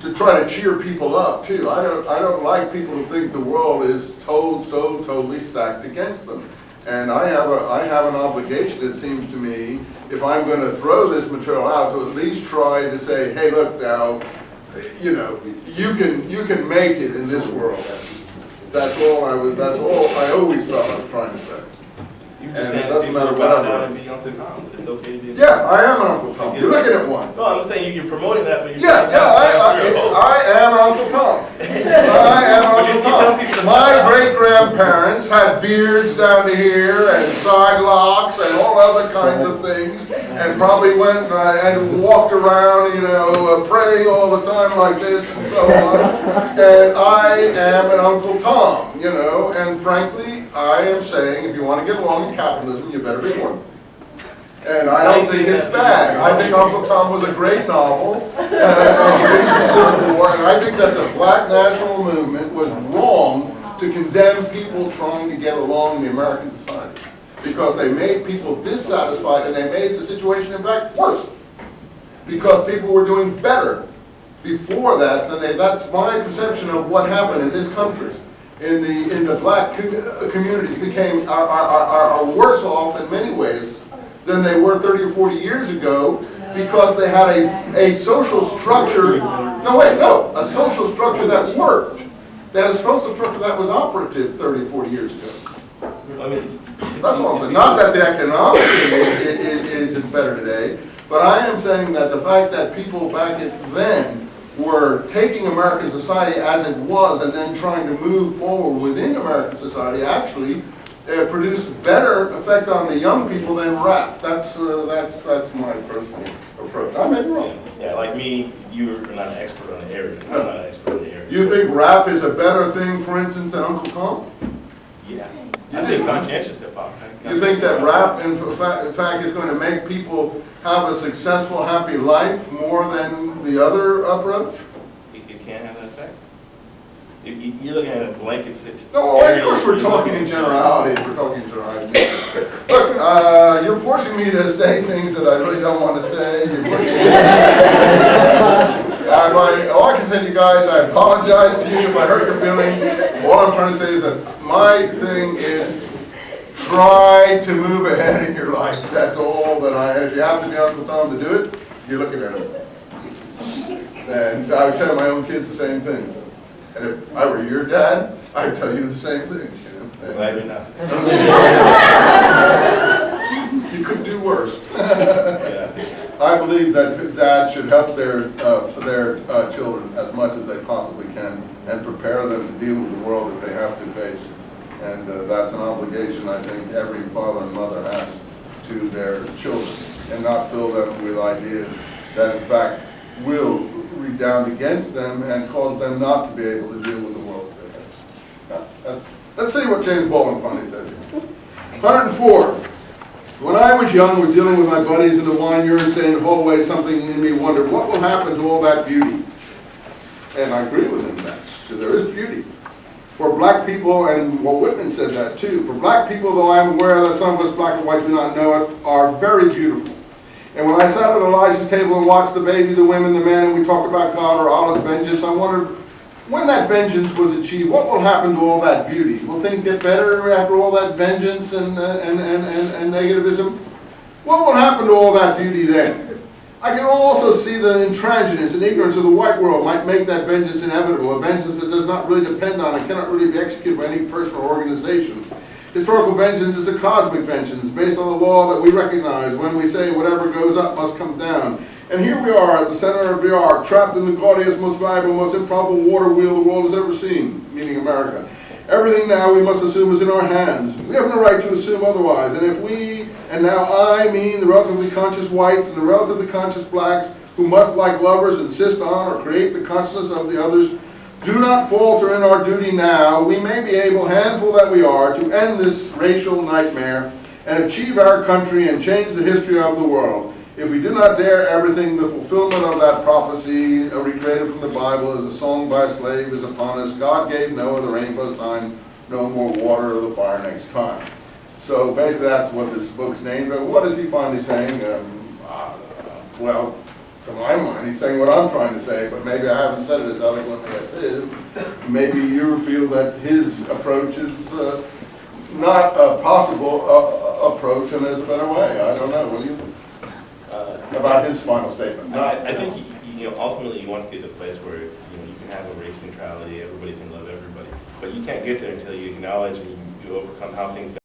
to try to cheer people up too. I don't like people who think the world is so totally stacked against them. And I have an obligation, it seems to me, if I'm going to throw this material out, to at least try to say, hey, look now, you know, you can make it in this world. That's all I always felt I was trying to say. And it doesn't matter what I'm doing. Uncle Tom. It's okay to be. Yeah, I am an Uncle Tom. You're looking at one. No, I'm saying you're promoting that, but you're yeah, I am Uncle Tom. I am Uncle Tom. My great-grandparents had beards down to here and side locks and all other kinds of things, and probably went and walked around, you know, praying all the time like this and so on. And I am an Uncle Tom, you know, and frankly, I am saying if you want to get along in capitalism, you better be one. And I don't think it's bad. I think Uncle Tom was a great novel, and I think that the Black National Movement was wrong to condemn people trying to get along in the American society, because they made people dissatisfied and they made the situation, in fact, worse, because people were doing better before that than they. That's my perception of what happened in this country. In the black communities became are worse off in many ways than they were 30 or 40 years ago, because they had a social structure. A social structure that worked. They had a social structure that was operative 30 or 40 years ago. I mean, that's all I'm saying. Not that the economic is better today, but I am saying that the fact that people back then were taking American society as it was and then trying to move forward within American society actually produced better effect on the young people than rap. That's my personal approach. I may be wrong. Yeah, like me, you're not an expert on the area. I'm not an expert on the area. You think rap is a better thing, for instance, than Uncle Tom? Yeah. I think conscientious hip-hop. You think that rap, in fact, is going to make people have a successful, happy life more than the other approach? It can have that effect. You're looking at a blanket system. No, of course we're talking in generalities. We're talking in generalities. Look, you're forcing me to say things that I really don't want to say. You're forcing me all I can say to you guys, I apologize to you if I hurt your feelings. All I'm trying to say is that my thing is try to move ahead in your life. That's all that if you have to be Uncle Tom to do it, you're looking at it. And I would tell my own kids the same thing. And if I were your dad, I'd tell you the same thing. You know? Glad you're not. You could do worse. I believe that dads should help their children as much as they possibly can and prepare them to deal with the world that they have to face. And that's an obligation I think every father and mother has to their children, and not fill them with ideas that in fact will redound against them and cause them not to be able to deal with the world that they face. Let's see what James Baldwin finally says here. 104. When I was young, was dealing with my buddies in the wine urine stained hallway, something in me wondered, what will happen to all that beauty? And I agree with him, so there is beauty. For black people, and Walt Whitman said that too, for black people, though I am aware that some of us black and white do not know it, are very beautiful. And when I sat at Elijah's table and watched the baby, the women, the men, and we talked about God or Allah's vengeance, I wondered, when that vengeance was achieved, what will happen to all that beauty? Will things get better after all that vengeance and negativism? What will happen to all that beauty then? I can also see the intransigence and ignorance of the white world might make that vengeance inevitable, a vengeance that does not really depend on and cannot really be executed by any person or organization. Historical vengeance is a cosmic vengeance based on the law that we recognize when we say whatever goes up must come down. And here we are at the center of the arc, trapped in the gaudiest, most valuable, most improbable water wheel the world has ever seen, meaning America. Everything now we must assume is in our hands. We have no right to assume otherwise. And if we, and now I mean the relatively conscious whites and the relatively conscious blacks, who must, like lovers, insist on or create the consciousness of the others, do not falter in our duty now, we may be able, handful that we are, to end this racial nightmare and achieve our country and change the history of the world. If we do not dare everything, the fulfillment of that prophecy, recreated from the Bible, as a song by a slave is upon us. God gave Noah the rainbow sign, no more water or the fire next time. So basically that's what this book's named. But what is he finally saying? Well, to my mind, he's saying what I'm trying to say, but maybe I haven't said it as eloquently as his. Maybe you feel that his approach is not a possible approach and there's a better way. I don't know. What do you think about his final statement? I think, ultimately you want to get to the place where, you can have a race neutrality, everybody can love everybody. But you can't get there until you acknowledge and you overcome how things